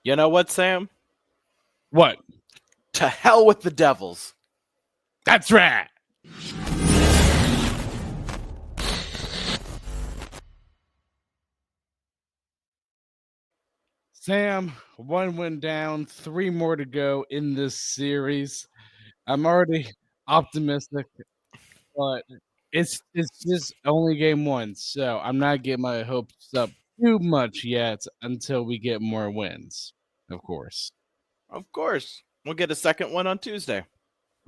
You know what, Sam? What? To hell with the Devils. That's right. Sam, one went down, three more to go in this series. I'm already optimistic, but it's just only game one, so I'm not getting my hopes up too much yet until we get more wins. Of course, Of course. We'll get a second one on Tuesday.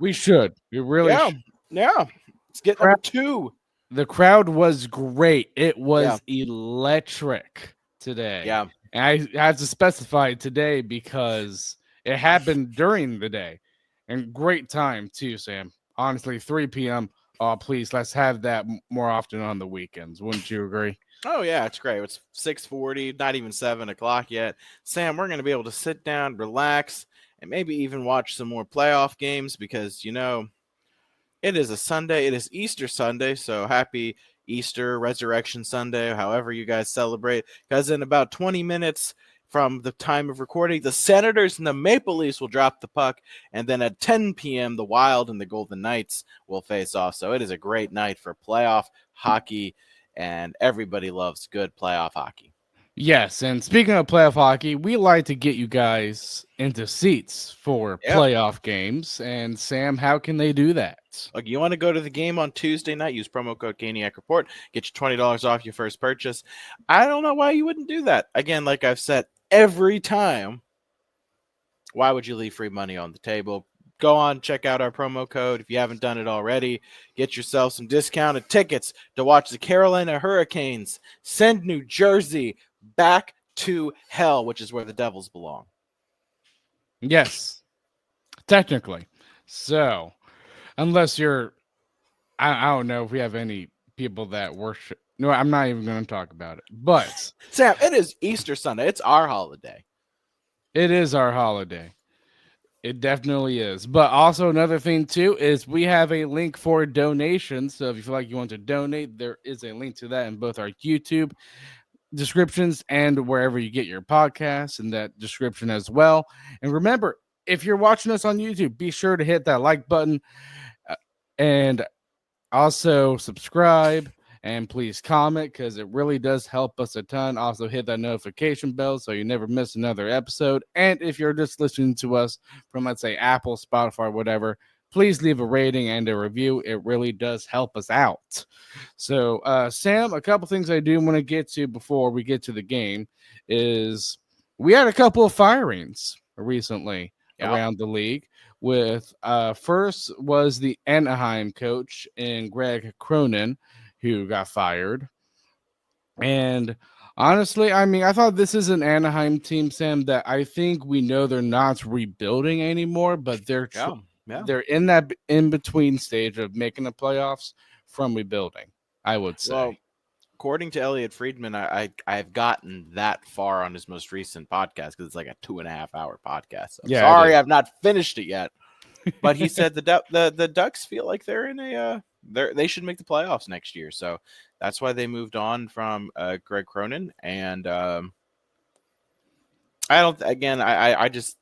we should. We really Yeah. should. Yeah. Let's get number 2. The crowd was great. It Yeah. was electric today. Yeah. And I have to specify today because it happened during the day. And great time too, Sam. Honestly, 3 p.m. Oh, please, let's have that more often on the weekends. Wouldn't you agree? Oh yeah, it's great. It's 6:40, not even 7 o'clock yet. Sam, we're gonna be able to sit down, relax, and maybe even watch some more playoff games because it is a Sunday. It is Easter Sunday, so happy Easter, Resurrection Sunday, however you guys celebrate. Because in about 20 minutes from the time of recording, the Senators and the Maple Leafs will drop the puck, and then at 10 p.m., the Wild and the Golden Knights will face off. So it is a great night for playoff hockey, and everybody loves good playoff hockey. Yes, and speaking of playoff hockey, we like to get you guys into seats for Yep. playoff games. And Sam, how can they do that? Like, you want to go to the game on Tuesday night, use promo code Caniac Report, get you $20 off your first purchase. I don't know why you wouldn't do that. Again, like I've said every time, why would you leave free money on the table? Go on, check out our promo code if you haven't done it already. Get yourself some discounted tickets to watch the Carolina Hurricanes send New Jersey back to hell, which is where the Devils belong. Yes, technically. So, unless you're, I don't know if we have any people that worship. No, I'm not even going to talk about it. But Sam, it is Easter Sunday. It's our holiday. it is our holiday. It definitely is. But also another thing too is we have a link for donations. So if you feel like you want to donate, there is a link to that in both our YouTube descriptions and wherever you get your podcasts in that description as well. And remember, if you're watching us on YouTube, be sure to hit that like button and also subscribe and please comment because it really does help us a ton. Also hit that notification bell so you never miss another episode. And if you're just listening to us from, let's say, Apple, Spotify, whatever, please leave a rating and a review. It really does help us out. So, Sam, a couple things I do want to get to before we get to the game is we had a couple of firings recently around the league. With first was the Anaheim coach and Greg Cronin, who got fired. And honestly, I mean, I thought this is an Anaheim team, Sam, that I think we know they're not rebuilding anymore, but they're in that in between stage of making the playoffs from rebuilding, I would say. Well, according to Elliot Friedman, I've gotten that far on his most recent podcast because it's like a 2.5 hour podcast. So I'm sorry I've not finished it yet, but he said the Ducks feel like they're in they should make the playoffs next year. So that's why they moved on from Greg Cronin. And I don't. Again, I just.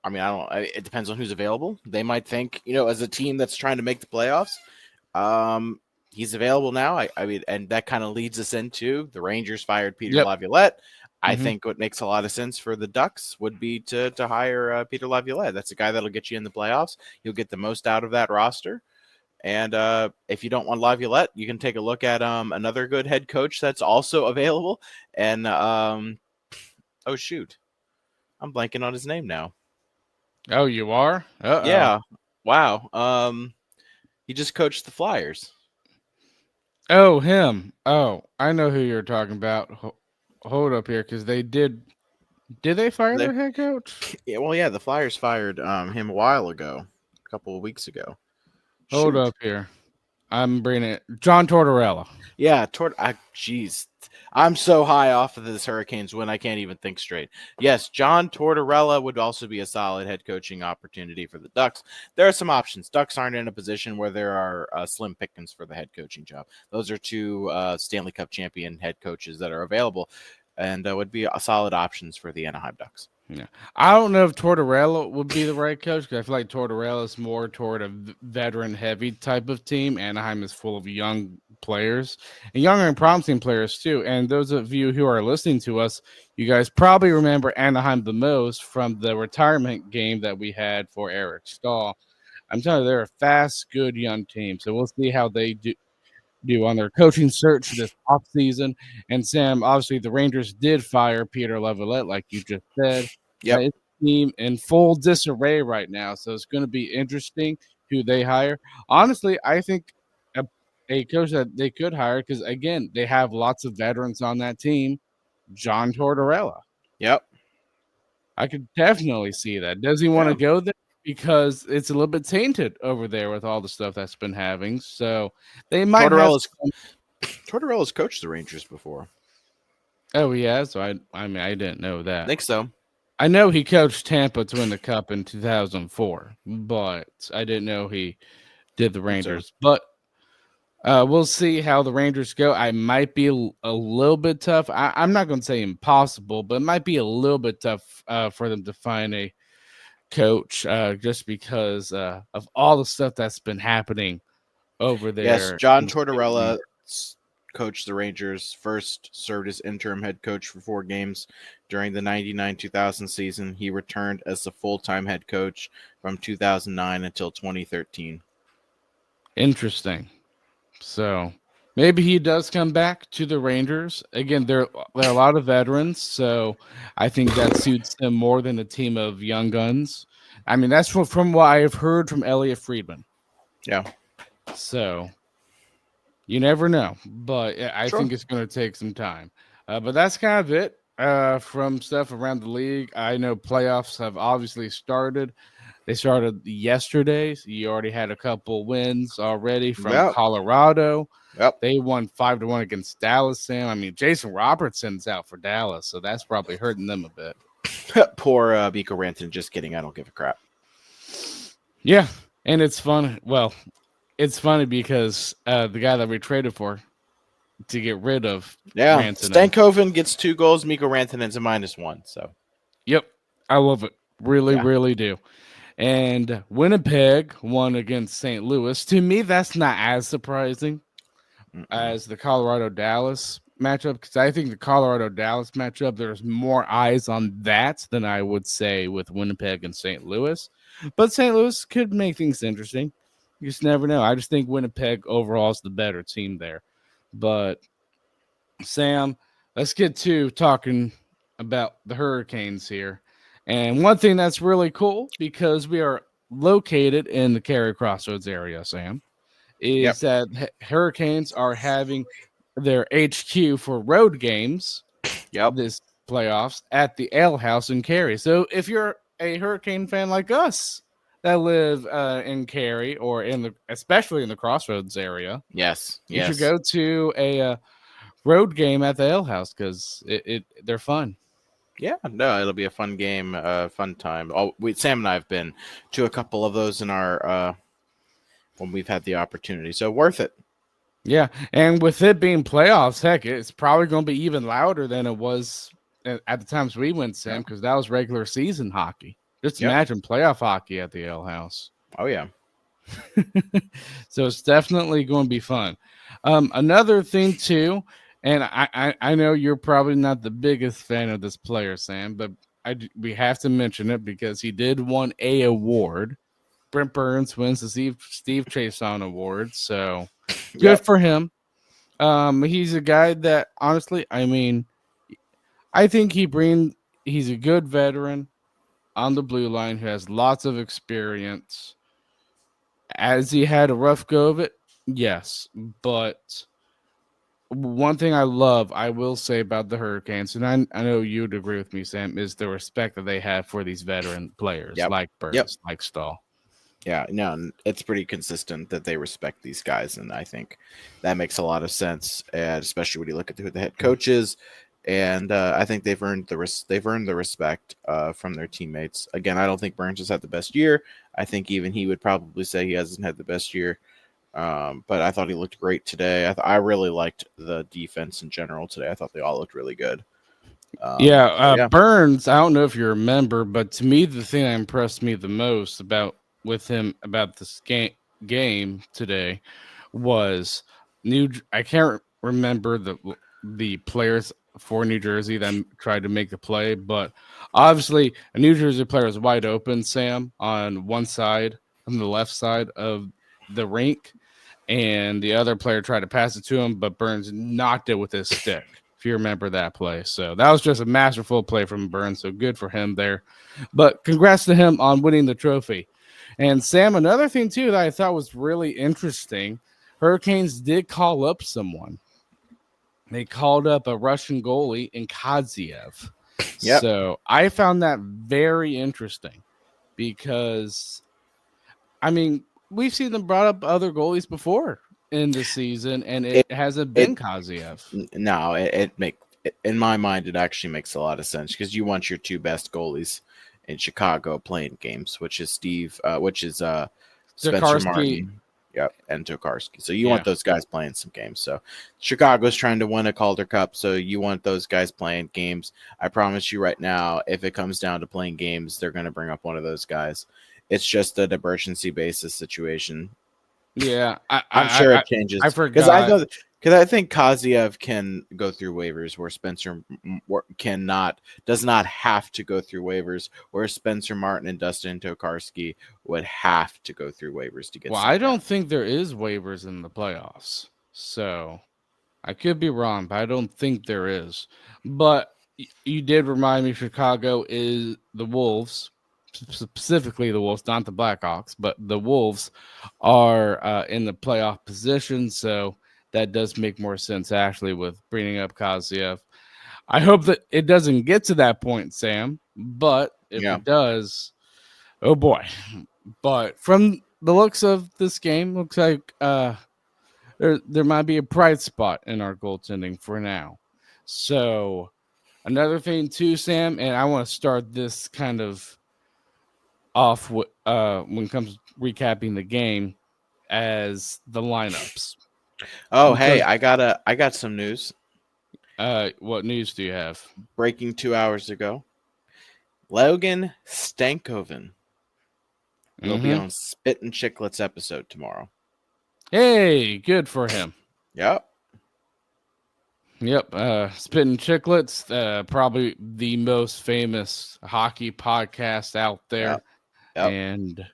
I mean, I don't. It depends on who's available. They might think, as a team that's trying to make the playoffs. He's available now. I mean, and that kind of leads us into the Rangers fired Peter Laviolette. I think what makes a lot of sense for the Ducks would be to hire Peter Laviolette. That's a guy that'll get you in the playoffs. You'll get the most out of that roster. And if you don't want Laviolette, you can take a look at another good head coach that's also available. And oh shoot, I'm blanking on his name now. Oh, you are? Uh-oh. Yeah. Wow. He just coached the Flyers. Oh, him. Oh, I know who you're talking about. Hold up here, because they did they fire their head coach? Yeah, well, yeah, the Flyers fired him a while ago, a couple of weeks ago. Hold up here. I'm bringing it. John Tortorella. Yeah, jeez. I'm so high off of this Hurricanes win, I can't even think straight. Yes, John Tortorella would also be a solid head coaching opportunity for the Ducks. There are some options. Ducks aren't in a position where there are slim pickings for the head coaching job. Those are two Stanley Cup champion head coaches that are available and would be solid options for the Anaheim Ducks. Yeah, I don't know if Tortorella would be the right coach because I feel like Tortorella is more toward a veteran-heavy type of team. Anaheim is full of young players and younger and promising players too. And those of you who are listening to us, you guys probably remember Anaheim the most from the retirement game that we had for Eric Stahl. I'm telling you, they're a fast, good young team. So we'll see how they do on their coaching search this offseason. And Sam, obviously, the Rangers did fire Peter Laviolette, like you just said. Yep. It's a team in full disarray right now, so it's going to be interesting who they hire. Honestly, I think a, a coach that they could hire because again, they have lots of veterans on that team. John Tortorella. Yep. I could definitely see that. Does he want to Yeah. go there? Because it's a little bit tainted over there with all the stuff that's been having. So they might have Tortorella's Tortorella's coached the Rangers before. Oh, yeah. So I mean, I didn't know I that. think so. I know he coached Tampa to win the cup in 2004, but I didn't know he did the I think so. Rangers. But we'll see how the Rangers go. I might be a little bit tough. I'm not going to say impossible, but it might be a little bit tough for them to find a coach just because of all the stuff that's been happening over Yes, there John in the state of New Tortorella York. coached the Rangers. First served as interim head coach for 4 games during the 99-2000 season. He returned as the full-time head coach from 2009 until 2013. Interesting. So maybe he does come back to the Rangers. Again, there are a lot of veterans, so I think that suits him more than a team of young guns. I mean, that's from what I've heard from Elliot Friedman. Yeah, So you never know, but I sure. think it's going to take some time. But that's kind of it from stuff around the league. I know playoffs have obviously started. They started yesterday. So you already had a couple wins already from Yep, Colorado. yep. They won 5-1 against Dallas, Sam. I mean, Jason Robertson's out for Dallas, so that's probably hurting them a bit. Poor Miko Ranton. Just kidding. I don't give a crap. Yeah, and it's fun. Well, it's funny because the guy that we traded for to get rid of Yeah, Rantanen. Stankoven gets 2 goals. Miko Rantanen's a -1. So Yep, I love it. Really, yeah, really do. And Winnipeg won against St. Louis. To me, that's not as surprising Mm-mm. as the Colorado Dallas matchup because I think the Colorado Dallas matchup, there's more eyes on that than I would say with Winnipeg and St. Louis. But St. Louis could make things interesting. You just never know. I just think Winnipeg overall is the better team there. But Sam, let's get to talking about the Hurricanes here. And one thing that's really cool because we are located in the Cary Crossroads area, Sam, Yep, is that Hurricanes are having their HQ for road games yep. this playoffs at the Ale House in Cary. So if you're a Hurricane fan like us that live in Cary or in the especially in the Crossroads area, Yes, you should yes. go to a road game at the Ale House because they're fun. Yeah, no, it'll be a fun game, fun time. Oh, Sam and I have been to a couple of those in our when we've had the opportunity, so worth it. Yeah, and with it being playoffs, heck, it's probably going to be even louder than it was at the times we went, Sam, Yep, because that was regular season hockey. Just yep. imagine playoff hockey at the Ale House. Oh yeah, So it's definitely going to be fun. Another thing too, and I know you're probably not the biggest fan of this player, Sam, but we have to mention it because he did won a award. Brent Burns wins the Steve Chason Award, so good yep, for him. He's a guy that honestly, I mean, I think he's a good veteran on the blue line who has lots of experience. As he had a rough go of it, yes, but one thing I will say about the Hurricanes, and I know you'd agree with me, Sam, is the respect that they have for these veteran players yep, like yep. Burns, like Stahl. Yeah, no, it's pretty consistent that they respect these guys, and I think that makes a lot of sense, and especially when you look at who the head coach is, and I think they've earned the respect from their teammates. Again, I don't think Burns has had the best year. I think even he would probably say he hasn't had the best year. But I thought he looked great today. I really liked the defense in general today. I thought they all looked really good. Yeah, Yeah, Burns. I don't know if you remember, but to me, the thing that impressed me the most about with him about this game today was I can't remember the players for New Jersey that tried to make the play, but obviously a New Jersey player was wide open, Sam, on one side, on the left side of the rink, and the other player tried to pass it to him, but Burns knocked it with his stick. If you remember that play, so that was just a masterful play from Burns. So good for him there. But congrats to him on winning the trophy. And Sam, another thing too that I thought was really interesting, Hurricanes did call up someone. They called up a Russian goalie in Kadziev. yep. So I found that very interesting because I mean, we've seen them brought up other goalies before in the season, and it It hasn't it been Kaziev. no, in my mind it actually makes a lot of sense because you want your two best goalies in Chicago playing games, which is Spencer Tokarski, Martin, yep, and Tokarski. So you want yeah, those guys playing some games. So Chicago's trying to win a Calder Cup, so you want those guys playing games. I promise you right now, if it comes down to playing games, they're going to bring up one of those guys. It's just an emergency basis situation. yeah. I'm sure it changes I because I forgot. know because I think Kaziev can go through waivers where cannot does not have to go through waivers where Spencer Martin and Dustin Tokarski would have to go through waivers to get Well, I sent down. don't think there is waivers in the playoffs, so I could be wrong, but I don't think there is. But you did remind me Chicago is the Wolves, specifically the Wolves, not the Blackhawks, but the Wolves are in the playoff position. So that does make more sense, actually, with bringing up Kaziev. I hope that it doesn't get to that point, Sam, but if Yeah, it does, oh boy. But from the looks of this game, looks like there might be a bright spot in our goaltending for now. So another thing too, Sam, and I want to start this kind of off when it comes to recapping the game as the lineups. oh, hey, Because I got some news. what news do you have? Breaking 2 hours ago. Logan Stankoven will be Mm-hmm. on Spit and Chicklets episode tomorrow. Hey, good for him. Yep. Yep, Spittin' Chicklets, probably the most famous hockey podcast out there, Yep. Yep. and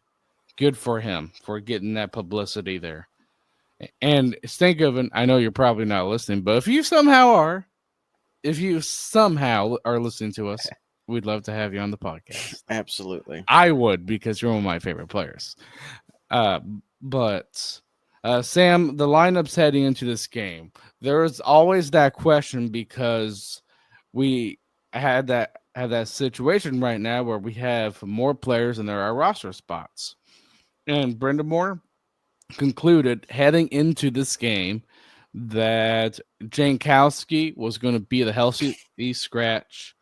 good for him for getting that publicity there. And think of it, I know you're probably not listening, but if you somehow are listening to us, we'd love to have you on the podcast. Absolutely. I would because you're one of my favorite players. Uh, but Sam, the lineups heading into this game, there is always that question because we had that situation right now where we have more players than there are roster spots. And Brenda Moore concluded heading into this game that Jankowski was going to be the healthy scratch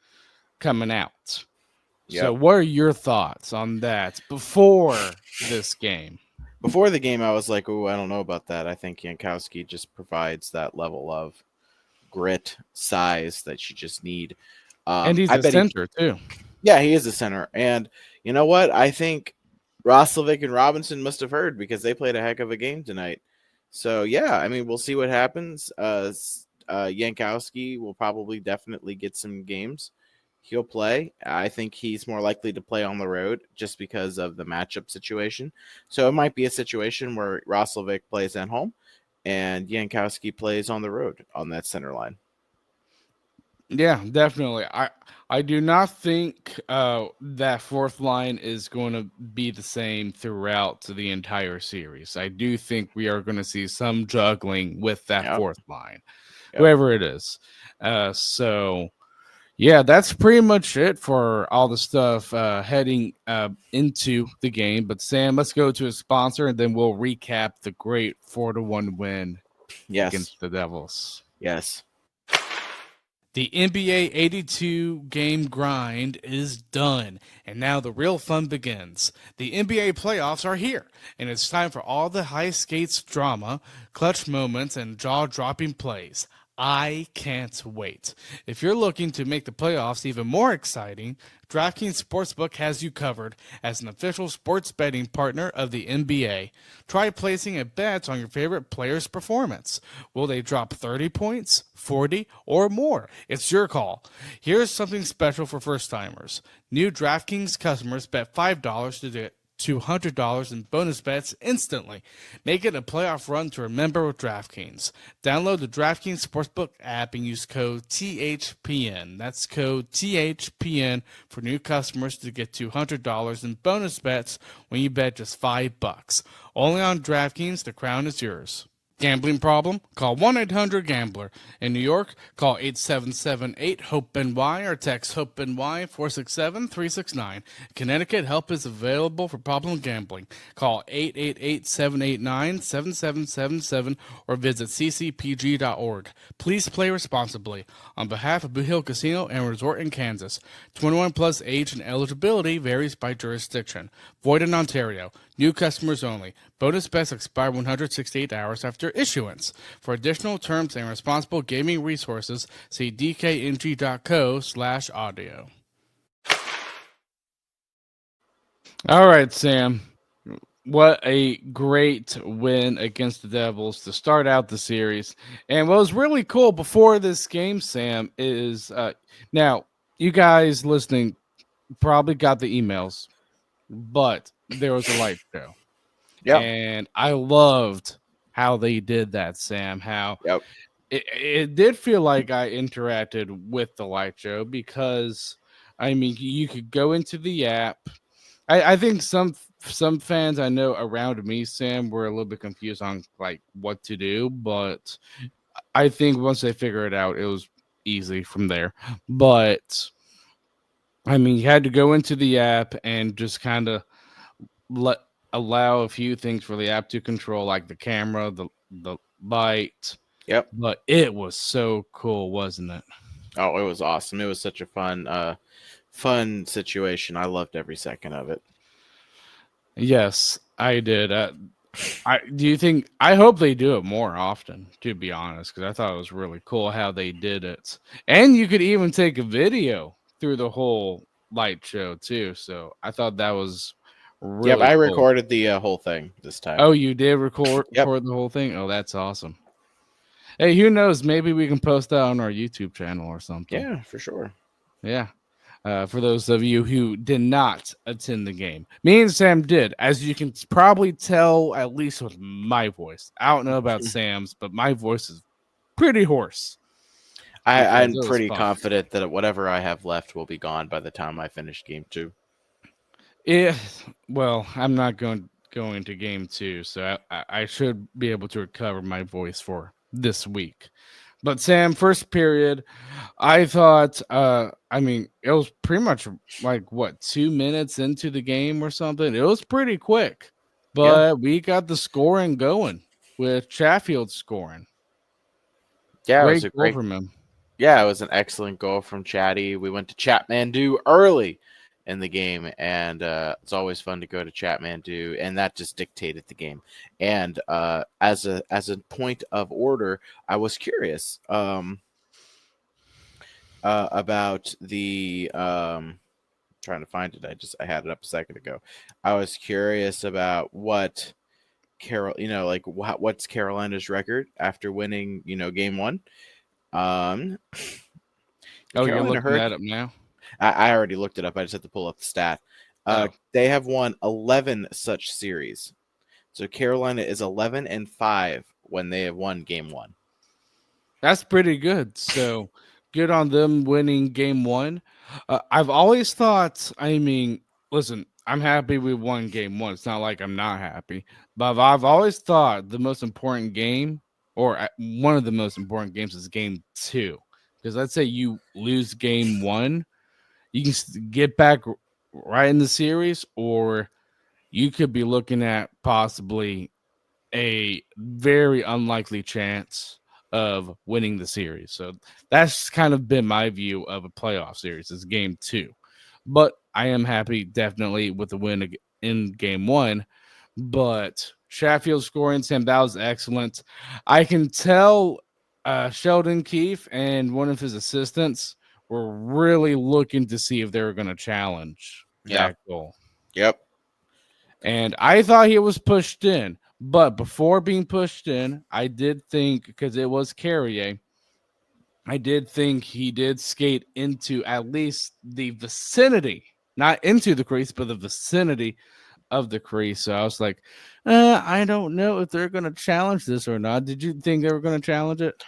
coming out. So, Yep. what are your thoughts on that before this game? Before the game, I was like, "Oh, I don't know about that." I think Yankowski just provides that level of grit, size that you just need. And he's I a bet he, center too. yeah, he is a center, and you know what? I think Roslovic and Robinson must have heard because they played a heck of a game tonight. So yeah, I mean, we'll see what happens. Yankowski will probably definitely get some games. He'll play. I think he's more likely to play on the road just because of the matchup situation. So it might be a situation where Roslovic plays at home and Yankowski plays on the road on that center line. Yeah, definitely. I do not think that fourth line is going to be the same throughout the entire series. I do think we are going to see some juggling with that Yep. fourth line, Yep. whoever it is. So yeah, that's pretty much it for all the stuff heading into the game. But Sam, let's go to a sponsor and then we'll recap the great 4-1 win Yes. against the Devils. Yes. The NBA 82 game grind is done, and now the real fun begins. The NBA playoffs are here, and it's time for all the high skates drama, clutch moments, and jaw dropping plays. I can't wait. If you're looking to make the playoffs even more exciting, DraftKings Sportsbook has you covered as an official sports betting partner of the NBA. Try placing a bet on your favorite player's performance. Will they drop 30 points, 40, or more? It's your call. Here's something special for first timers. New DraftKings customers bet $5 to get $200 in bonus bets instantly. Make it a playoff run to remember with DraftKings. Download the DraftKings Sportsbook app and use code THPN. That's code THPN for new customers to get $200 in bonus bets when you bet just $5. Only on DraftKings, the crown is yours. Gambling problem? Call 1-800-GAMBLER. In New York, call 877-8-HOPE-NY or text HOPE-NY 467-369. Connecticut, help is available for problem gambling. Call 888-789-7777 or visit ccpg.org. Please play responsibly. On behalf of Blue Hill Casino and Resort in Kansas, 21 plus age and eligibility varies by jurisdiction. Void in Ontario. New customers only. Bonus bets expire 168 hours after issuance. For additional terms and responsible gaming resources, see dkng.co/audio. All right, Sam. What a great win against the Devils to start out the series. And what was really cool before this game, Sam, is now you guys listening probably got the emails, but there was a light show. Yep. And I loved how they did that, Sam. How Yep. it did feel like I interacted with the light show because, I mean, you could go into the app. I think some fans I know around me, Sam, were a little bit confused on like what to do, but I think once they figure it out, it was easy from there. But I mean, you had to go into the app and just kind of let allow a few things for the app to control, like the camera, the light. Yep. But it was so cool, wasn't it? Oh, it was awesome. It was such a fun situation. I loved every second of it. Yes, I did. I do you think I hope they do it more often, to be honest, because I thought it was really cool how they did it. And you could even take a video through the whole light show too. So I thought that was Yep, really I cool. recorded the whole thing this time. Oh, you did record Yep. the whole thing? Oh, that's awesome. Hey, who knows? Maybe we can post that on our YouTube channel or something. Yeah, for sure. Yeah. For those of you who did not attend the game, me and Sam did, as you can probably tell, at least with my voice. I don't know about Sam's, but my voice is pretty hoarse. I'm It was pretty fun. confident that whatever I have left will be gone by the time I finish game 2. Well, I'm not going to game 2, so I should be able to recover my voice for this week. But Sam, first period, I thought, I mean, it was pretty much like what 2 minutes into the game or something. It was pretty quick, Yeah. but we got the scoring going with Chatfield scoring. Yeah, it was Great a goal great from him. Yeah, it was an excellent goal from Chatty. We went to Chatmandu early in the game, and it's always fun to go to Chatmandu, and that just dictated the game. And as a point of order, I was curious about the trying to find it. I had it up a second ago. I was curious about what like what's Carolina's record after winning, game 1. Um, the Oh, you're Carolina looking that Hurricane. up now? I already looked it up. I just have to pull up the stat. Oh, They have won 11 such series. So Carolina is 11-5 when they have won game 1. that's pretty good. So good on them winning game 1. I've always thought, I mean, listen, I'm happy we won game 1. It's not like I'm not happy, but I've always thought the most important game, or one of the most important games, is game 2. Because let's say you lose game 1, you can get back right in the series, or you could be looking at possibly a very unlikely chance of winning the series. So that's kind of been my view of a playoff series is game 2. But I am happy definitely with the win in game 1. But Sheffield scoring, Sam, that was excellent. I can tell Sheldon Keefe and one of his assistants were really looking to see if they were going to challenge Yeah. that goal. Yep. And I thought he was pushed in. But before being pushed in, I did think, because it was Carrier, I did think he did skate into at least the vicinity, not into the crease, but the vicinity of the crease. So I was like, I don't know if they're going to challenge this or not. Did you think they were going to challenge it?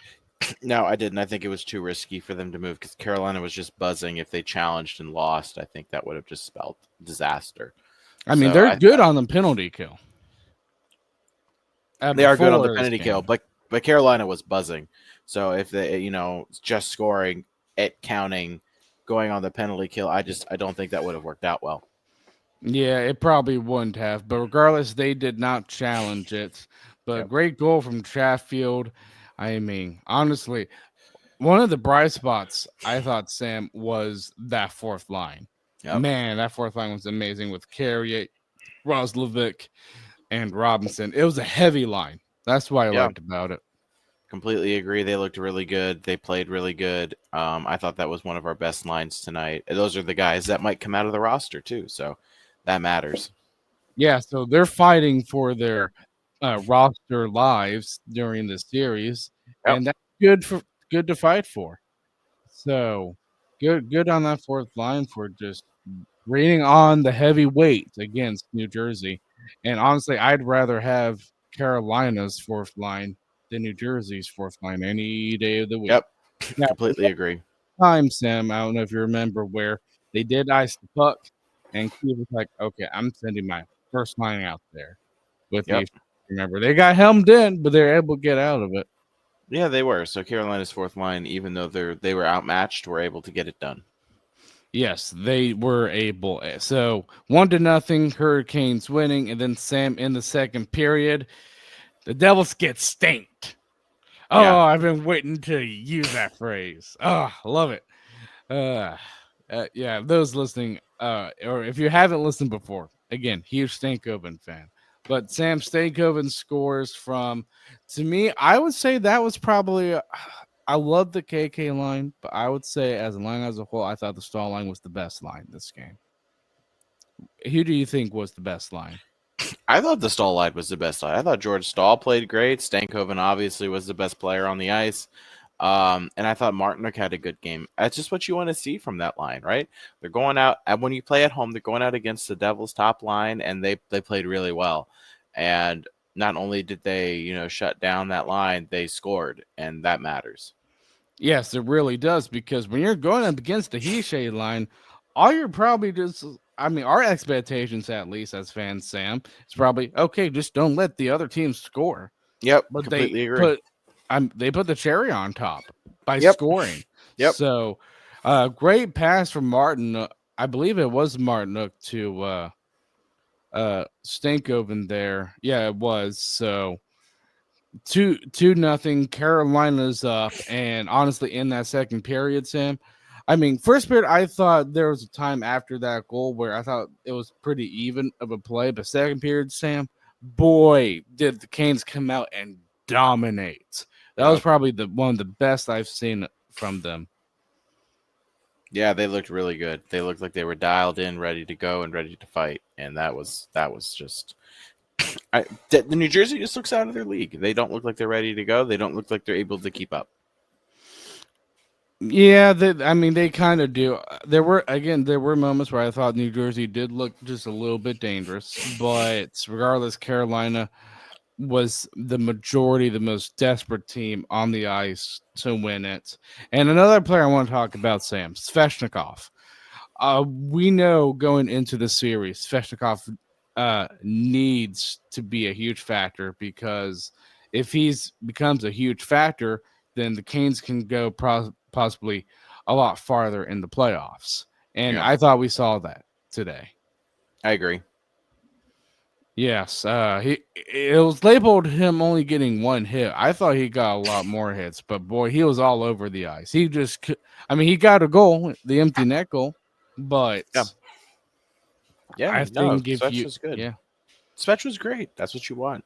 No, I didn't. I think it was too risky for them to move because Carolina was just buzzing. If they challenged and lost, I think that would have just spelled disaster. I mean, So they're good on the penalty kill. they are good on the Before this penalty kill, game. but Carolina was buzzing. So if they, just scoring, it counting, going on the penalty kill, I don't think that would have worked out well. Yeah, it probably wouldn't have. But regardless, they did not challenge it. But Yep. great goal from Chatfield. I mean, honestly, one of the bright spots I thought, Sam, was that fourth line. Yep. Man, that fourth line was amazing with Carrier, Roslovic, and Robinson. It was a heavy line. That's what I Yeah. liked about it. Completely agree. They looked really good. They played really good. I thought that was one of our best lines tonight. Those are the guys that might come out of the roster too, so that matters. Yeah, so they're fighting for their roster lives during the series, Yep. and that's good to fight for. So good on that fourth line for just bringing on the heavy weight against New Jersey. And honestly, I'd rather have Carolina's fourth line than New Jersey's fourth line any day of the week. Yep. Now, Completely agree. time, Sam, I don't know if you remember where they did ice the puck, and Keith was like, "Okay, I'm sending my first line out there with Yep. me." Remember, they got helmed in, but they're able to get out of it. Yeah, they were. So Carolina's fourth line, even though they were outmatched, were able to get it done. Yes, they were able. So 1-0, Hurricanes winning, and then Sam in the second period, the Devils get stanked. Oh, Yeah. I've been waiting to use that phrase. Oh, love it. Uh, yeah, those listening, or if you haven't listened before, again, huge Stankoven fan. But Sam Stankoven scores from, to me, I would say that was probably, I love the KK line, but I would say as a line as a whole, I thought the Stall line was the best line this game. Who do you think was the best line? I thought the Stahl line was the best line. I thought George Stahl played great. Stankoven obviously was the best player on the ice. And I thought Martinick had a good game. That's just what you want to see from that line, right? They're going out, and when you play at home, they're going out against the Devils' top line, and they played really well. And not only did they, shut down that line, they scored, and that matters. Yes, it really does because when you're going up against the Hishay line, all you're probably just, I mean, our expectations, at least as fans, Sam, is probably okay. Just don't let the other team score. Yep, But completely agree. they put the cherry on top by Yep, scoring. yep, So, great pass from Martin. I believe it was Martin to Stankoven there. Yeah, it was. So 2-0. Carolina's up, and honestly, in that second period, Sam. I mean, first period, I thought there was a time after that goal where I thought it was pretty even of a play, but second period, Sam, boy, did the Canes come out and dominate. That was yep. probably the one of the best I've seen from them. Yeah, they looked really good. They looked like they were dialed in, ready to go, and ready to fight. And that was just. The New Jersey just looks out of their league. They don't look like they're ready to go. They don't look like they're able to keep up. Yeah, I mean, they kind of do. There were moments where I thought New Jersey did look just a little bit dangerous, but regardless, Carolina was the majority, the most desperate team on the ice to win it. And another player I want to talk about, Sam, Sveshnikov. We know going into the series, Sveshnikov needs to be a huge factor because if he's becomes a huge factor, then the Canes can go possibly a lot farther in the playoffs. And Yeah, I thought we saw that today. I agree. Yes, it was labeled him only getting one hit. I thought he got a lot more hits, but boy, he was all over the ice. I mean, he got a goal, the empty net goal, but Yeah, yeah. I No, think if Svesh you, was good. yeah, Svech was great. That's what you want.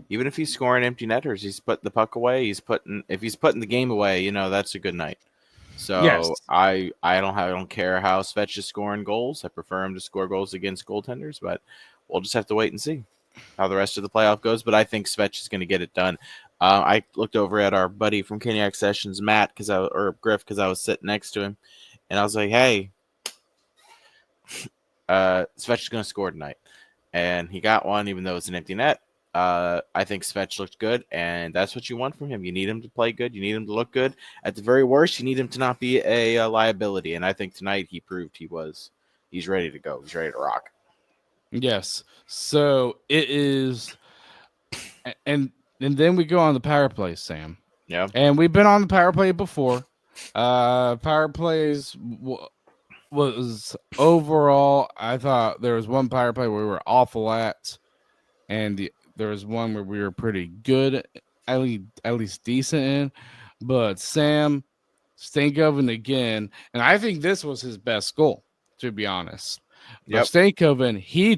Even if he's scoring empty netters, he's putting the puck away. If he's putting the game away, that's a good night. So Yes. I don't care how Svech is scoring goals. I prefer him to score goals against goaltenders, but we'll just have to wait and see how the rest of the playoff goes. But I think Svech is going to get it done. I looked over at our buddy from Kenyak Sessions, Matt, or Griff, because I was sitting next to him, and I was like, "Hey, Svech is going to score tonight," and he got one, even though it's an empty net. I think Svech looked good, and that's what you want from him. You need him to play good. You need him to look good. At the very worst, you need him to not be a liability. And I think tonight he proved he was. He's ready to go. He's ready to rock. Yes. So it is, and then we go on the power play, Sam. Yeah. And we've been on the power play before. Power plays was overall. I thought there was one power play where we were awful at, and there was one where we were pretty good, at least decent in. But Sam Stankoven again, and I think this was his best goal, to be honest. But Yep. Stankoven, he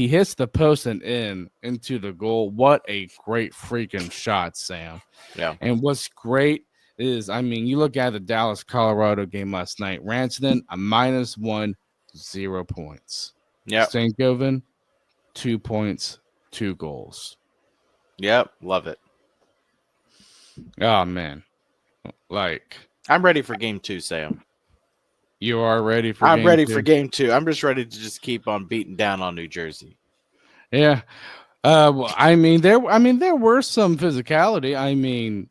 hits the post and into the goal. What a great freaking shot, Sam. Yeah. And what's great is, I mean, you look at the Dallas Colorado game last night. Rantanen a -1, 0 points. Yep. Stankoven 2 points, 2 goals. Yep. Love it. Oh man, like I'm ready for game 2, Sam. you are ready for. I'm ready two? for game 2. I'm just ready to just keep on beating down on New Jersey. Yeah. Well, I mean there were some physicality. I mean,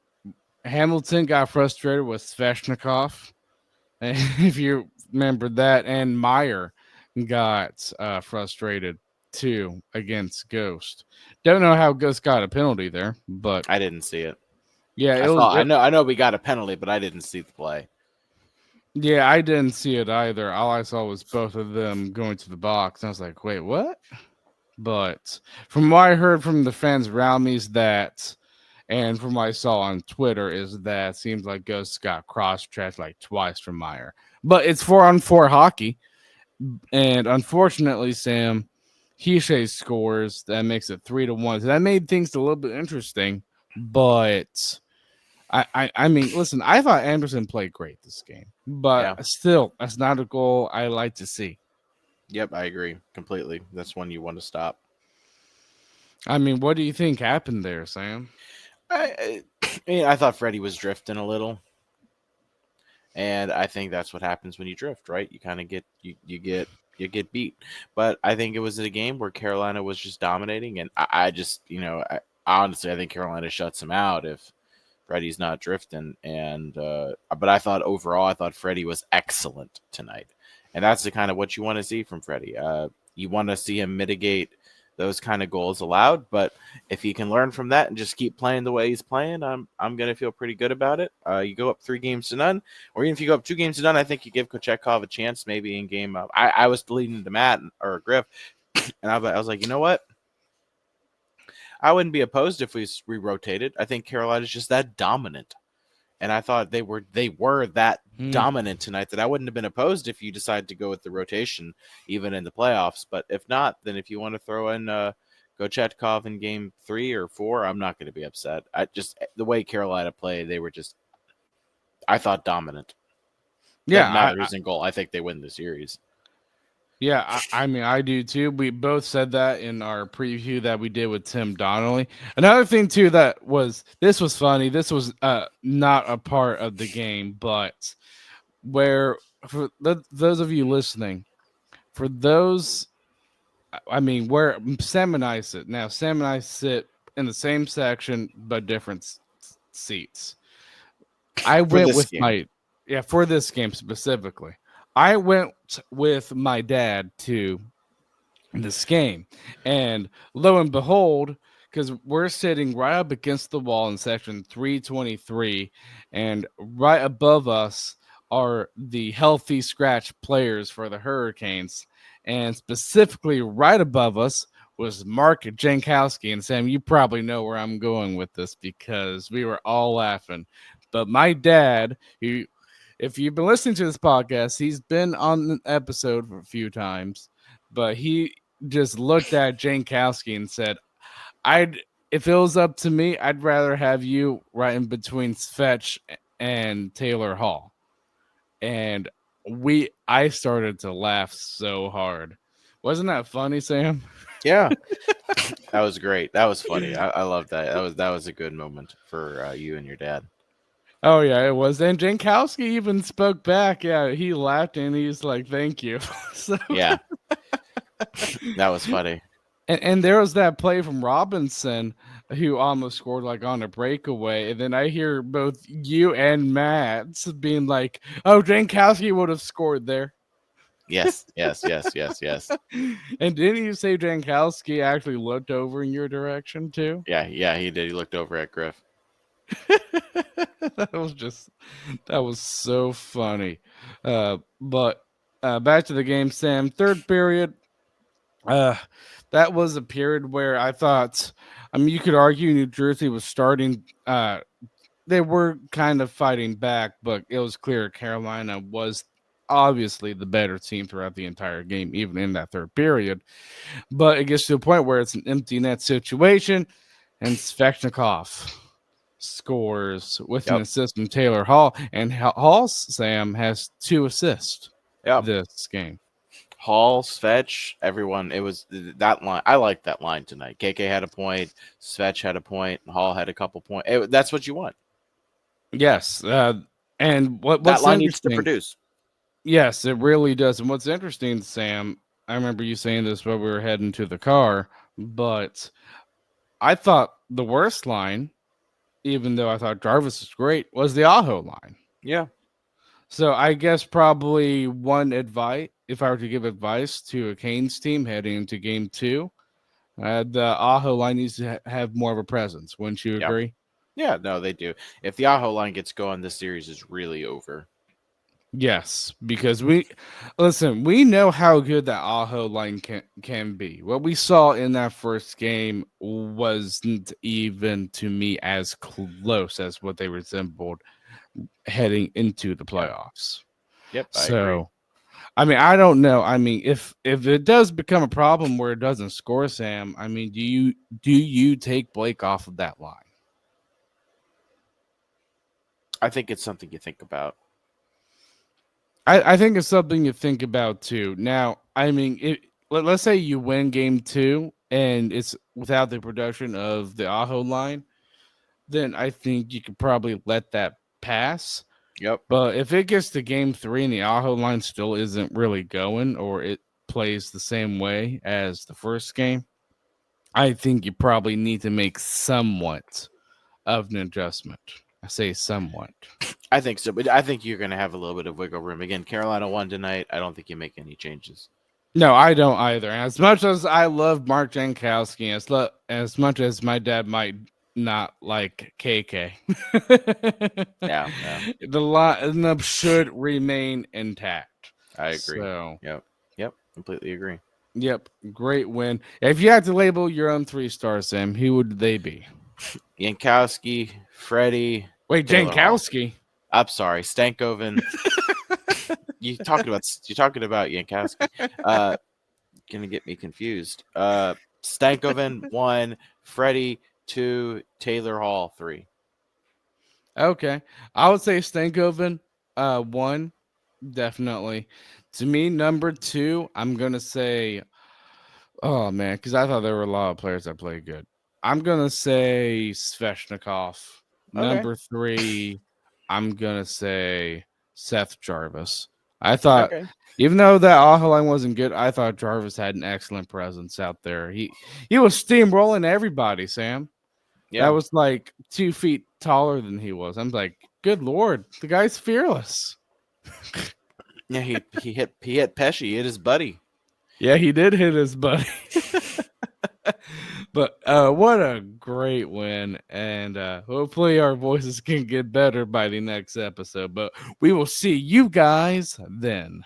Hamilton got frustrated with Sveshnikov, if you remember that, and Meyer got frustrated too against Ghost. Don't know how Ghost got a penalty there, but I didn't see it. yeah, I know we got a penalty, but I didn't see the play. yeah, I didn't see it either. All I saw was both of them going to the box. And I was like, wait, what? But from what I heard from the fans around me is that, and from what I saw on Twitter, is that it seems like Ghost got cross-checked like twice from Meyer. But it's 4-on-4 hockey. And unfortunately, Sam, Hishe scores. That makes it 3-1. So that made things a little bit interesting. But I mean, listen, I thought Anderson played great this game. But still, that's not a goal I like to see. Yep, I agree completely. That's one you want to stop. I mean, what do you think happened there, Sam? I thought Freddie was drifting a little, and I think that's what happens when you drift, right? You kind of get beat. But I think it was a game where Carolina was just dominating, and I just honestly I think Carolina shuts him out if Freddie's not drifting. And but I thought overall, I thought Freddie was excellent tonight. And that's the kind of what you want to see from Freddie. You want to see him mitigate those kind of goals allowed, but if he can learn from that and just keep playing the way he's playing, I'm gonna feel pretty good about it. You go up 3-0, or even if you go up 2-0, I think you give Kochetkov a chance maybe in game up. I was leading to Matt or Griff, and I was like, you know what? I wouldn't be opposed if we rotated. I think Carolina's just that dominant. And I thought they were that dominant tonight that I wouldn't have been opposed if you decide to go with the rotation, even in the playoffs. But if not, then if you want to throw in Kochetkov in game 3 or 4, I'm not going to be upset. I just the way Carolina played, they were just, I thought, dominant. Yeah, That matters in goal. I think they win the series. Yeah, I mean, I do too. We both said that in our preview that we did with Tim Donnelly. Another thing too this was funny. This was not a part of the game, but where for those of you listening, for those, I mean, where Sam and I sit now. Sam and I sit in the same section but different seats. I went with for this game specifically. I went with my dad to this game, and lo and behold, because we're sitting right up against the wall in section 323, and right above us are the healthy scratch players for the Hurricanes, and specifically right above us was Mark Jankowski. And Sam, you probably know where I'm going with this because we were all laughing. But my dad, if you've been listening to this podcast, he's been on an episode for a few times, but he just looked at Jankowski and said, "I'd if it was up to me, I'd rather have you right in between Svetch and Taylor Hall." And I started to laugh so hard. Wasn't that funny, Sam? Yeah, that was great. That was funny. I love that. That was a good moment for you and your dad. Oh yeah, it was. And Jankowski even spoke back. Yeah, he laughed and he's like, "Thank you." So, Yeah, that was funny. and there was that play from Robinson who almost scored like on a breakaway, and then I hear both you and Matt being like, "Oh, Jankowski would have scored there." Yes, yes, yes, yes, yes. And didn't you say Jankowski actually looked over in your direction too? Yeah, yeah, he did. He looked over at Griff. that was just that was so funny. But back to the game, Sam. Third period. Uh, that was a period where I thought, I mean, you could argue New Jersey was starting. They were kind of fighting back, but it was clear Carolina was obviously the better team throughout the entire game, even in that third period. But it gets to a point where it's an empty net situation, and Svechnikov scores with an Yep, assist from Taylor Hall, and Hall Sam has 2 assists yep. this game. Hall, Svetch, everyone. It was that line. I liked that line tonight. KK had a point. Svetch had a point. Hall had a couple points. That's what you want. Yes, and That what's line needs to interesting? produce. Yes, it really does. And what's interesting, Sam, I remember you saying this while we were heading to the car, but I thought the worst line, even though I thought Jarvis was great, was the Aho line. Yeah. So I guess probably one advice, if I were to give advice to a Canes team heading into game 2, the Aho line needs to have more of a presence. Wouldn't you Yeah. agree? Yeah, no, they do. If the Aho line gets going, this series is really over. Yes, because we know how good that Aho line can be. What we saw in that first game wasn't even to me as close as what they resembled heading into the Yeah. playoffs. Yep, I agree. So, I mean, I don't know. I mean, if it does become a problem where it doesn't score, Sam, I mean, do you take Blake off of that line? I think it's something you think about. I think it's something you think about too. Now, I mean, let's say you win game 2 and it's without the production of the Aho line, then I think you could probably let that pass. Yep. But if it gets to game 3 and the Aho line still isn't really going, or it plays the same way as the first game, I think you probably need to make somewhat of an adjustment. I say somewhat. I think so, but I think you're going to have a little bit of wiggle room. Again, Carolina won tonight. I don't think you make any changes. No, I don't either. As much as I love Mark Jankowski, as much as my dad might not like KK, Yeah, yeah, the lineup should remain intact. I agree. So, Yep, yep, completely agree. yep, great win. If you had to label your own 3 stars, Sam, who would they be? Yankowski, Freddie, Wait, Taylor Hall. Jankowski. I'm sorry, Stankoven. You're talking about Yankowski. Gonna get me confused. Stankoven 1, Freddie 2, Taylor Hall 3. Okay, I would say Stankoven, 1, definitely. To me, number 2, I'm gonna say. Oh man, because I thought there were a lot of players that played good. I'm gonna say Sveshnikov. Okay, Number 3, I'm gonna say Seth Jarvis. I thought, okay, even though that Aho line wasn't good, I thought Jarvis had an excellent presence out there. He was steamrolling everybody, Sam. That yeah, was like 2 feet taller than he was. I'm like, good lord, the guy's fearless. yeah. He hit Pesci. He hit his buddy. Yeah, he did hit his buddy. But what a great win. And hopefully our voices can get better by the next episode. But we will see you guys then.